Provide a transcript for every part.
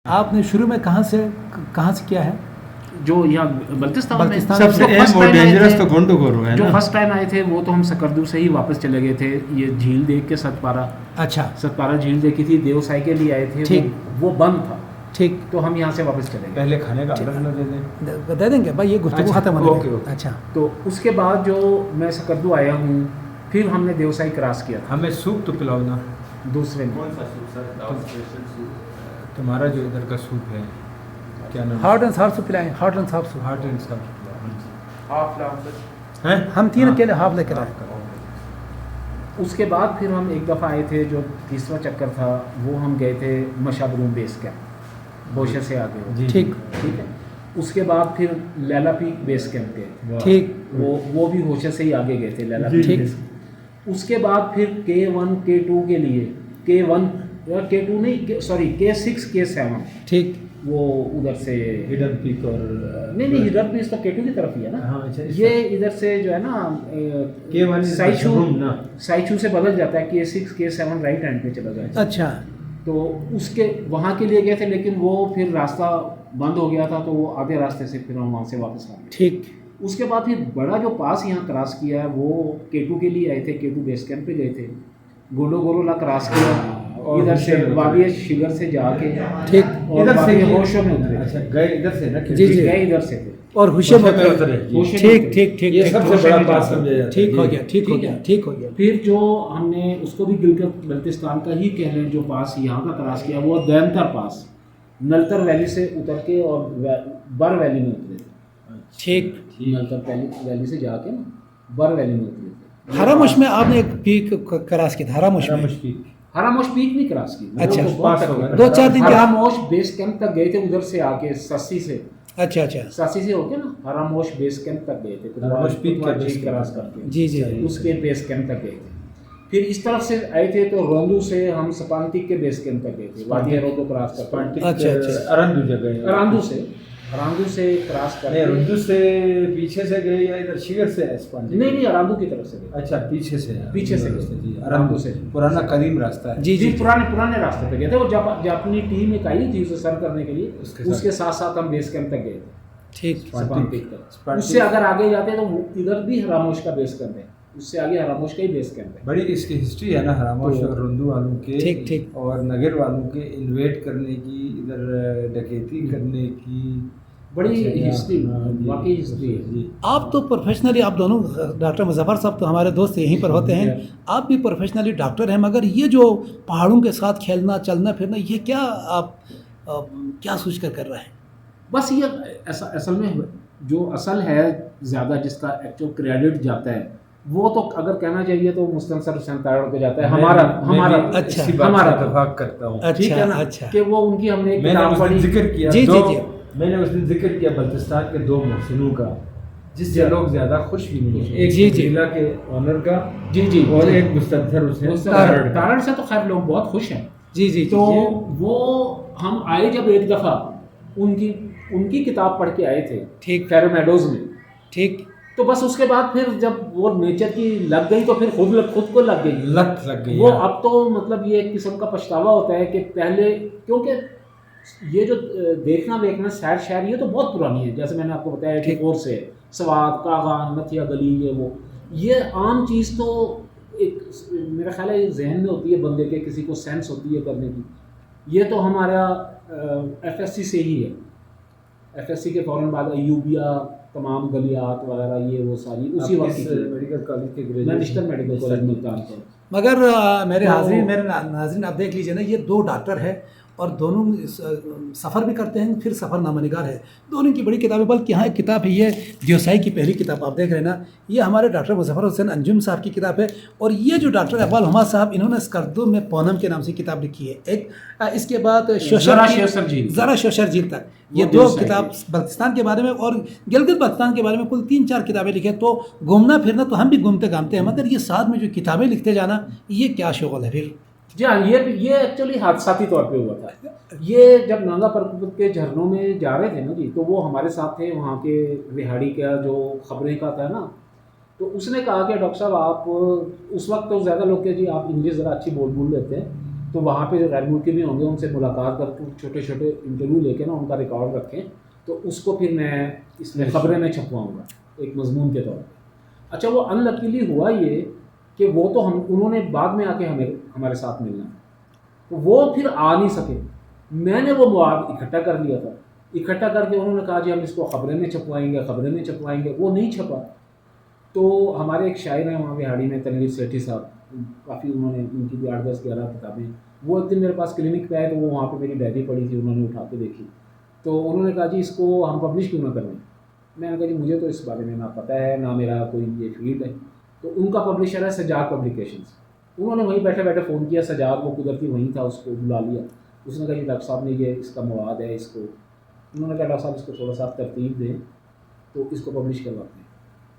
آپ نے شروع میں کہاں سے کیا ہے؟ جو یہاں بلتستان میں سب سے اہم اور ڈینجرس تو گونڈوگورو ہے جو نا. فرسٹ ٹائم آئے تھے وہ تو ہم سکردو سے ہی واپس چلے گئے تھے. یہ جھیل دیکھ کے ستپارا. اچھا. ستپارا جھیل دیکھی تھی, دیو سائی کے لیے آئے تھے, وہ بند تھا. ٹھیک. تو ہم یہاں سے واپس چلے گئے. پہلے کھانے کا آرڈر دے دیں گے بھائی, یہ گفتگو ختم ہو گئی. اچھا. تو اس کے بعد جو میں سکردو آیا ہوں, پھر ہم نے دیو سائی کراس کیا. ہمیں سوپ تو پلاؤ نا. دوسرے میں کون سا سوپ سر؟ تمہارا جو ادھر کا سوپ ہے کیا نام؟ ہاٹ اینڈ ساف سوپ پلائیں. Hot and sour soup. Hot and sour half لاؤ. ہم 3 اکیلے ہاف لے کر آئے. اس کے بعد پھر ہم ایک دفعہ آئے تھے, جو تیسرا چکر تھا, وہ ہم گئے تھے مشابروم بیس کیمپ, بوشے سے آگے. ٹھیک ٹھیک ہے. اس کے بعد پھر لیلا پیک بیس کیمپ گئے. ٹھیک. وہ بھی ہوشے سے ہی آگے گئے تھے لیلا پیک. ٹھیک. اس کے بعد پھر K1 K2 کے لیے K1 K2 نہیں سوری K6 K7. ٹھیک. وہ ادھر سے ہڈن پیک اور نہیں ہڈن پیک تو K2 کی طرف ہی ہے نا. یہ ادھر سے جو ہے نا سائچو سے بدل جاتا ہے, K6 K7 رائٹ ہینڈ پہ چلا جاتا ہے. اچھا. تو اس کے وہاں کے لیے گئے تھے, لیکن وہ پھر راستہ بند ہو گیا تھا, تو وہ آدھے راستے سے پھر ہم وہاں سے واپس آ گئے. ٹھیک. اس کے بعد پھر بڑا جو پاس یہاں کراس کیا ہے وہ K2 کے لیے آئے تھے. K2 بیس کیمپ پہ گئے تھے. گورولا کراس کیا ادھر سے وادی شگر سے جا کے. ٹھیک. ادھر سے ہوشو میں اترے. اچھا گئے ادھر سے نا. جی جی گئے ادھر سے تھے اور ہوشے میں اترے. ٹھیک ٹھیک ٹھیک. یہ سب سے بڑا پاس سمجھا جاتا ہے. ٹھیک ہو گیا. ٹھیک ہو گیا. ٹھیک ہو گیا. پھر جو ہم نے اس کو بھی گلگت بلتستان کا ہی کہہ لیں, جو پاس یہاں کا کراس کیا وہ دینتر پاس, نلتر ویلی سے اتر کے اور بر ویلی میں اترے تھے. ٹھیک. نلتر ویلی سے جا کے نا بر ویلی میں اترے تھے. ہراموش میں آپ نے ایک پیک کراس کیا تھا. ہراموش پیک نہیں کراس کی. اچھا. 2-4 دن ہراموش بیس کیمپ تک گئے تھے ادھر سے آ کے سسی سے. اچھا اچھا. سسی سے ہو کے نا ہراموش بیس کیمپ تک گئے تھے. ہراموش پیک کراس کر کے جی جی اس کے بیس کیمپ تک گئے تھے. پھر اس طرف سے آئے تھے تو روندو سے ہم سپانتک کے بیس کیمپ تک گئے تھے. وادی روندو کراس کر کے. اچھا اچھا. اراندو جگہ اراندو سے کراس کر کے. اراندو سے پیچھے سے گئے یا ادھر شگر سے اسپانج؟ نہیں اراندو کی طرف سے گئے. اچھا پیچھے سے گئے. اراندو سے پرانا قدیم راستہ ہے. جی جی پرانے راستے پہ گئے تھے. وہ جب اپنی ٹیم ایک آئی تھی اسے سر کرنے کے لیے, اس کے ساتھ ساتھ ہم بیس کیمپ تک گئے تھے. ٹھیک. اس سے اگر آگے جاتے تو ادھر بھی ہراموش کا بیس کیمپ ہے. اس سے آگے ہراموش کا ہی بیس کیمپ ہے. بڑی اس کی ہسٹری ہے نا ہراموش اور روندو والوں کے. ٹھیک ٹھیک. اور نگر والوں کے انویٹ کرنے کی, ادھر ڈکیتی کرنے کی بڑی ہسٹری, واقعی ہسٹری ہے. آپ تو پروفیشنلی, آپ دونوں ڈاکٹر مظفر صاحب تو ہمارے دوست یہیں پر ہوتے ہیں, آپ بھی پروفیشنلی ڈاکٹر ہیں, مگر یہ جو پہاڑوں کے ساتھ کھیلنا چلنا پھرنا, یہ کیا آپ کیا سوچ کر رہے ہیں؟ بس یہ اصل میں جو اصل ہے زیادہ جس کا ایکچوئل کریڈٹ جاتا ہے وہ تو اگر کہنا چاہیے تو مستنصر حسین تاڑڑ کو جاتا ہے. ہمارا اتفاق کرتا ہوں. ٹھیک ہے نا کہ وہ ان کی ہم نے ذکر کیا. جی جی جی میں نے اس دن ذکر کیا بلتستان کے 2 محسنوں کا جس سے لوگ زیادہ خوش بھی نہیں ہیں. ایک ضلع کے آنر کا جی اور ایک مستنصر حسین تاڑڑ سے. تو خیر لوگ بہت خوش ہیں. جی جی. تو وہ ہم آئے جب ایک دفعہ ان کی کتاب پڑھ کے آئے تھے. ٹھیک. فیرو میڈوز میں. ٹھیک. تو بس اس کے بعد پھر جب وہ نیچر کی لگ گئی تو پھر خود کو لگ گئی. لت لگ گئی وہ اب تو مطلب یہ ایک قسم کا پچھتاوا ہوتا ہے کہ پہلے, کیونکہ یہ جو دیکھنا ویکھنا سیر شہر یہ تو بہت پرانی ہے. جیسے میں نے آپ کو بتایا 84 سے سوات, کاغان, نتھیا گلی, یہ عام چیز تو ایک میرا خیال ہے ذہن میں ہوتی ہے بندے کے, کسی کو سینس ہوتی ہے کرنے کی. یہ تو ہمارا FSC سے ہی ہے. FSC کے فوراً بعد ایوبیا, تمام گلیات وغیرہ یہ وہ ساری اسی وقت میڈیکل کالج کے نیشنل میڈیکل کالج میں کام کرتا ہوں. مگر میرے ناظرین آپ دیکھ لیجیے نا, یہ 2 ڈاکٹر ہیں اور دونوں سفر بھی کرتے ہیں, پھر سفر نامہ نگار ہے. دونوں کی بڑی کتابیں, بلکہ یہاں ایک کتاب ہے, یہ دیوسائی کی پہلی کتاب آپ دیکھ رہے ہیں نا, یہ ہمارے ڈاکٹر مظفر حسین انجم صاحب کی کتاب ہے. اور یہ جو ڈاکٹر اقبال حماد صاحب, انہوں نے سکردو میں پونم کے نام سے کتاب لکھی ہے ایک. اس کے بعد ذرا شوشر جھیل تک, یہ 2 کتاب بلتستان کے بارے میں اور گلگت بلتستان کے بارے میں کل 3-4 کتابیں لکھیں. تو گھومنا پھرنا تو ہم بھی گھومتے گھامتے ہیں, مگر یہ ساتھ میں جو کتابیں لکھتے جانا, یہ کیا شغل ہے پھر؟ جی ہاں, یہ ایکچولی حادثاتی طور پہ ہوا تھا. یہ جب نانگا پربت کے جھرنوں میں جا رہے تھے نا جی, تو وہ ہمارے ساتھ تھے وہاں کے رہاڑی کا جو خبریں کا تھا نا, تو اس نے کہا کہ ڈاکٹر صاحب آپ اس وقت تو زیادہ لوگ کہ جی آپ انگلش ذرا اچھی بول لیتے ہیں, تو وہاں پہ جو غیر ملکی بھی ہوں گے ان سے ملاقات کر کے چھوٹے چھوٹے انٹرویو لے کے نا ان کا ریکارڈ رکھیں، تو اس کو پھر میں اس میں خبریں میں چھپواؤں گا ایک مضمون کے طور پہ۔ اچھا وہ ان لکیلی ہوا یہ کہ وہ تو انہوں نے بعد میں آ کے ہمارے ساتھ ملنا، تو وہ پھر آ نہیں سکے، میں نے وہ مواد اکٹھا کر لیا تھا، اکٹھا کر کے انہوں نے کہا جی ہم اس کو خبریں میں چھپوائیں گے، خبریں میں چھپوائیں گے، وہ نہیں چھپا۔ تو ہمارے ایک شاعر ہیں وہاں پہ ہاڑی میں، تنویر سیٹھی صاحب، کافی انہوں نے ان کی بھی 8-10-11 کتابیں، وہ ایک دن میرے پاس کلینک پہ آئے تو وہ وہاں پہ میری ڈائری پڑی تھی، انہوں نے اٹھا کے دیکھی، تو انہوں نے کہا جی اس کو ہم پبلش کیوں نہ کریں؟ میں نے کہا جی مجھے تو اس بارے میں نہ پتہ ہے نہ میرا کوئی یہ فیلڈ ہے۔ تو ان کا پبلشر ہے سجاد پبلیکیشنز، انہوں نے وہیں بیٹھے بیٹھے فون کیا، سجاد وہ قدرتی وہیں تھا، اس کو بلا لیا، اس نے کہا جی ڈاکٹر صاحب نے یہ اس کا مواد ہے، اس کو انہوں نے کہا ڈاکٹر صاحب اس کو تھوڑا سا ترتیب دیں تو اس کو پبلش کرواتے ہیں۔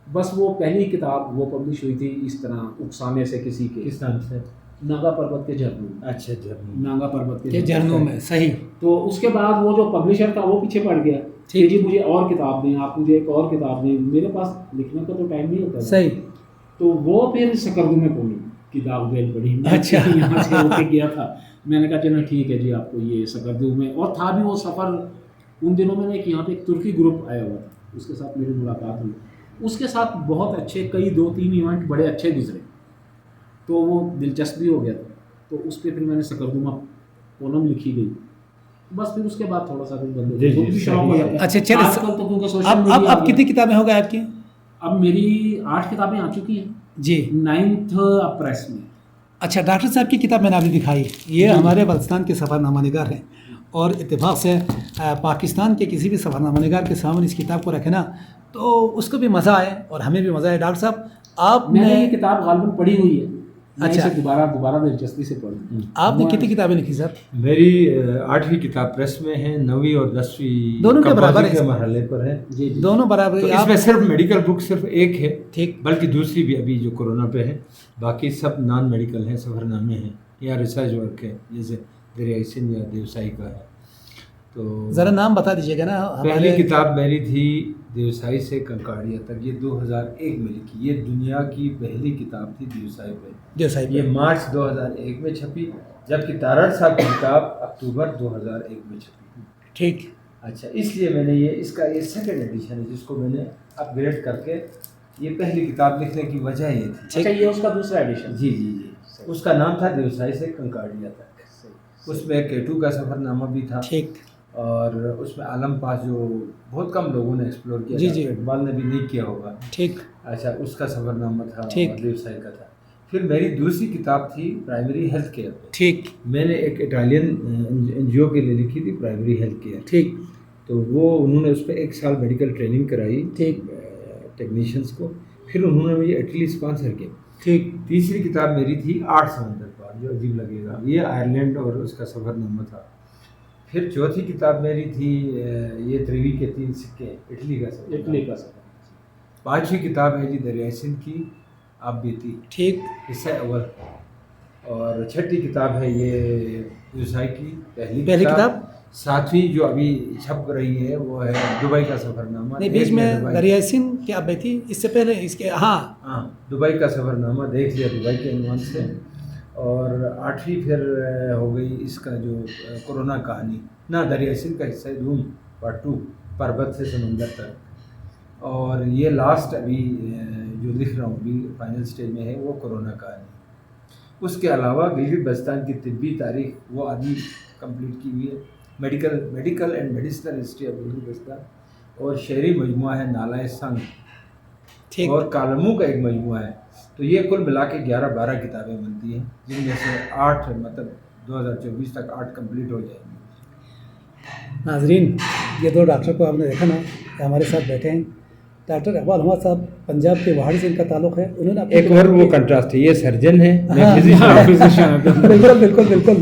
بس وہ پہلی کتاب وہ پبلش ہوئی تھی اس طرح افسانے سے کسی کے، کس نام سے؟ ناگا پربت کے جھرنوں میں۔ اچھا جھرنوں، ناگا پربت یہ جھرنوں میں صحیح۔ تو اس کے بعد وہ جو پبلشر تھا وہ پیچھے پڑ گیا کہ جی مجھے اور کتاب دیں، آپ مجھے ایک اور کتاب دیں، میرے پاس لکھنے کا تو ٹائم نہیں ہوتا صحیح۔ تو وہ پھر سکردو میں پہنچی کتاب دین پڑھی، اچھا یہاں سے ہو کے گیا تھا، میں نے کہا چلو ٹھیک ہے جی آپ کو یہ سکردو میں، اور تھا بھی وہ سفر ان دنوں میں نے ایک یہاں پہ ایک ترکی گروپ آیا ہوا تھا، اس کے ساتھ میری ملاقات ہوئی، اس کے ساتھ بہت اچھے کئی 2-3 ایونٹ بڑے اچھے گزرے، تو وہ دلچسپ بھی ہو گیا تھا، تو اس پہ پھر میں نے سکردو میں پونم لکھی گئی، بس پھر اس کے بعد تھوڑا سا بھی شوق ہو جاتا ہے۔ اچھا چلے، آج کل تو کیونکہ سوشل میڈیا اب کتنی کتابیں ہو گئے آپ کی؟ اب میری 8 کتابیں آ چکی ہیں جی 9th پریس میں۔ اچھا، ڈاکٹر صاحب کی کتاب میں نے ابھی دکھائی، یہ ہمارے بلوچستان کے سفر نامہ نگار ہیں، اور اتفاق سے پاکستان کے کسی بھی سفر نامہ نگار کے سامنے اس کتاب کو رکھے نا تو اس کو بھی مزہ آئے اور ہمیں بھی مزہ آئے۔ ڈاکٹر صاحب آپ میں نے یہ کتاب غالباً پڑھی ہوئی ہے، میں اچھا، اسے دوبارہ دلچسپی سے پڑھوں۔ آپ نے کتنی کتابیں لکھی سر؟ میری 8ویں کتاب پریس میں ہے، 9ویں اور 10ویں دونوں کے برابر ہے، کے مرحلے پر ہے، جی جی دونوں برابر۔ تو اس میں صرف میڈیکل بک صرف ایک ہے، ٹھیک، بلکہ دوسری بھی ابھی جو کورونا پہ ہے، باقی سب نان میڈیکل ہیں، سفر نامے ہیں یا ریسرچ ورک ہے، جیسے دریائے سندھ یا دیوسائی کا ہے۔ تو ذرا نام بتا دیجیے گا نا۔ پہلی کتاب میری تھی دیوسائی سے کنکاڑیا تک، یہ 2001 میں لکھی، یہ دنیا کی پہلی کتاب تھی دیوسائی پہ، دیوسائی پہ، یہ مارچ 2001 میں چھپی، جبکہ تارڑ صاحب کی کتاب اکتوبر 2001 میں چھپی۔ ٹھیک، اچھا، اس لیے میں نے اس کا یہ سیکنڈ ایڈیشن ہے جس کو میں نے اپ گریڈ کر کے یہ پہلی کتاب لکھنے کی وجہ یہ تھی۔ اچھا، یہ اس کا دوسرا ایڈیشن؟ جی جی جی، اس کا نام تھا دیوسائی سے کنکاڑیا تک، اس میں کیٹو کا سفر نامہ بھی تھا، ٹھیک، اور اس میں عالم پاس جو بہت کم لوگوں نے ایکسپلور کیا، جی جی، اقبال نے بھی نہیں کیا ہوگا، ٹھیک، اچھا اس کا سفر نامہ تھا، ٹھیک، اور دیوسائی کا تھا۔ پھر میری دوسری کتاب تھی پرائمری ہیلتھ کیئر پہ، ٹھیک، میں نے ایک اٹالین این جی او کے لیے لکھی تھی پرائمری ہیلتھ کیئر، ٹھیک، تو وہ انہوں نے اس پہ 1 سال میڈیکل ٹریننگ کرائی ٹھیک، ٹیکنیشینس کو، پھر انہوں نے مجھے اٹلی اسپانسر کیا۔ ٹھیک، تیسری کتاب میری تھی 8 سمندر پار، جو عجیب لگے گا، یہ آئرلینڈ اور اس کا سفر نامہ تھا۔ پھر چوتھی کتاب میری تھی یہ تریوی کے 3 سکے، اٹلی کا سفر، اٹلی کا سفر۔ پانچویں کتاب ہے جی دریائے سندھ کی آپ بیتی، ٹھیک، حصہ اول، اور چھٹی کتاب ہے یہ دیوسائی کی پہلی کتاب۔ ساتویں جو ابھی چھپ رہی ہے وہ ہے دبئی کا سفر نامہ، نہیں، بیچ میں دریائے سندھ کی آپ تھی، اس سے پہلے اس کے، ہاں دبئی کا سفر نامہ دیکھ لیا دبئی کے عنوان سے، اور 8ویں پھر ہو گئی اس کا جو کورونا کہانی، نہ دریائے سندھ کا حصہ دھوم پارٹ 2 پربت سے سمندر تک، اور یہ لاسٹ ابھی جو لکھ رہا ہوں ابھی فائنل سٹیج میں ہے وہ کورونا کہانی۔ اس کے علاوہ گلگت بلتستان کی طبی تاریخ وہ آدھی کمپلیٹ کی ہوئی ہے، medical and medicinal history of Gilgit Baltistan, اور شعری مجموعہ ہے نالائے سنگ، ٹھیک، اور کالموں کا ایک مجموعہ ہے، تو یہ کل ملا کے 11-12 کتابیں بنتی ہیں، جن میں سے 8 مطلب 2024 تک 8 کمپلیٹ ہو جائیں گی۔ ناظرین، یہ 2 ڈاکٹر کو آپ نے دیکھا نا کہ ہمارے ساتھ بیٹھے ہیں، ڈاکٹر اقبال احمد صاحب پنجاب کے وہاڑی سے ان کا تعلق ہے، انہوں نے ایک اور وہ کنٹراسٹ ہے، یہ سرجن ہے، بالکل بالکل بالکل،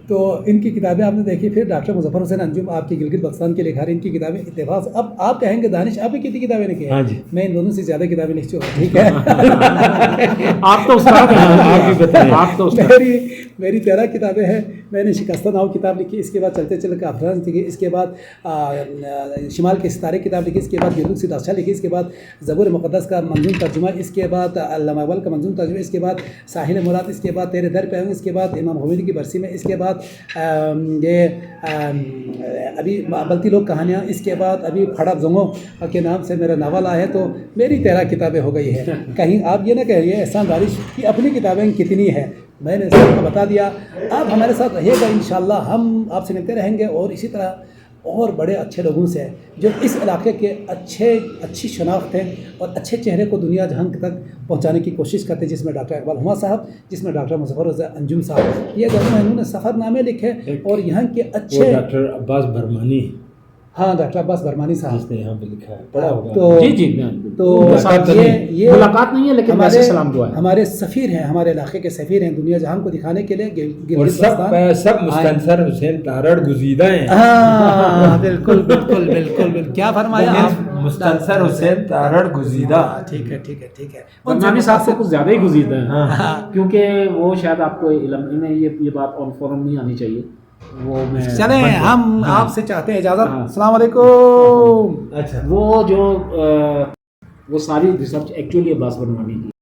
تو ان کی کتابیں آپ نے دیکھی. پھر ڈاکٹر مظفر حسین انجم آپ کی گلگت بلتستان کے لکھا رہے ان کی کتابیں اتفاق سے. اب آپ کہیں گے دانش آپ نے کتنی کتابیں لکھی ہیں؟ ہاں جی. میں ان دونوں سے زیادہ کتابیں لکھ چکا ہوں. ٹھیک ہے. آپ تو استاد ہیں. آپ بھی بتائیں. آپ تو استاد. میری 13 کتابیں ہیں. میں نے شکستہ ناؤ کتاب لکھی, اس کے بعد چلتے چلتے افرانس لکھی, اس کے بعد شمال کے ستارے کتاب لکھی, اس کے بعد یوسف سداشا لکھی, اس کے بعد زبور مقدس کا منظوم ترجمہ, اس کے بعد علامہ اقبال کا منظوم ترجمہ, اس کے بعد ساحل مراد, اس کے بعد تیرے در پہ ہوں, اس کے بعد امام حمیدی کی برسی میں, اس کے بعد یہ ابھی بلتی لوگ کہانیاں, اس کے بعد ابھی پھڑا زنگو کے نام سے میرا ناول آیا ہے. تو میری 13 کتابیں ہو گئی ہیں. کہیں آپ یہ نہ کہیے احسان دانش کہ اپنی کتابیں کتنی ہیں. میں نے سب کو بتا دیا. آپ ہمارے ساتھ رہیے گا انشاءاللہ, ہم آپ سے ملتے رہیں گے اور اسی طرح اور بڑے اچھے لوگوں سے جو اس علاقے کے اچھی شناخت ہیں اور اچھے چہرے کو دنیا جہان تک پہنچانے کی کوشش کرتے ہیں, جس میں ڈاکٹر اقبال ہما صاحب, جس میں ڈاکٹر مظفر حسین انجم صاحب. یہ دونوں انہوں نے سفر نامے لکھے اور یہاں کے اچھے ڈاکٹر عباس برمانی, ہاں ڈاکٹر عباس برمانی صاحب جس نے یہاں پہ لکھا ہے, پڑھا ہوگا. تو جی جی. تو یہ ملاقات نہیں ہے لیکن ویسے سلام دعا ہے. ہمارے سفیر ہیں, ہمارے علاقے کے سفیر ہیں, دنیا جہان کو دکھانے کے لیے. اور سب مستنصر حسین تارڑ گزیدہ ہیں. ہاں بالکل بالکل بالکل بالکل. کیا فرمایا آپ؟ مستنصر حسین تارڑ گزیدہ. ٹھیک ہے ٹھیک ہے ٹھیک ہے. برنامج صاحب سے کچھ زیادہ ہی گزیدہ ہیں کیونکہ وہ شاید آپ کو علم میں یہ بات آن فورم نہیں آنی چاہیے. وہ میں چلیں ہم آپ سے چاہتے ہیں اجازت. السلام علیکم. اچھا, وہ جو وہ ساری ریسرچ ایکچولی عباس برمانی کی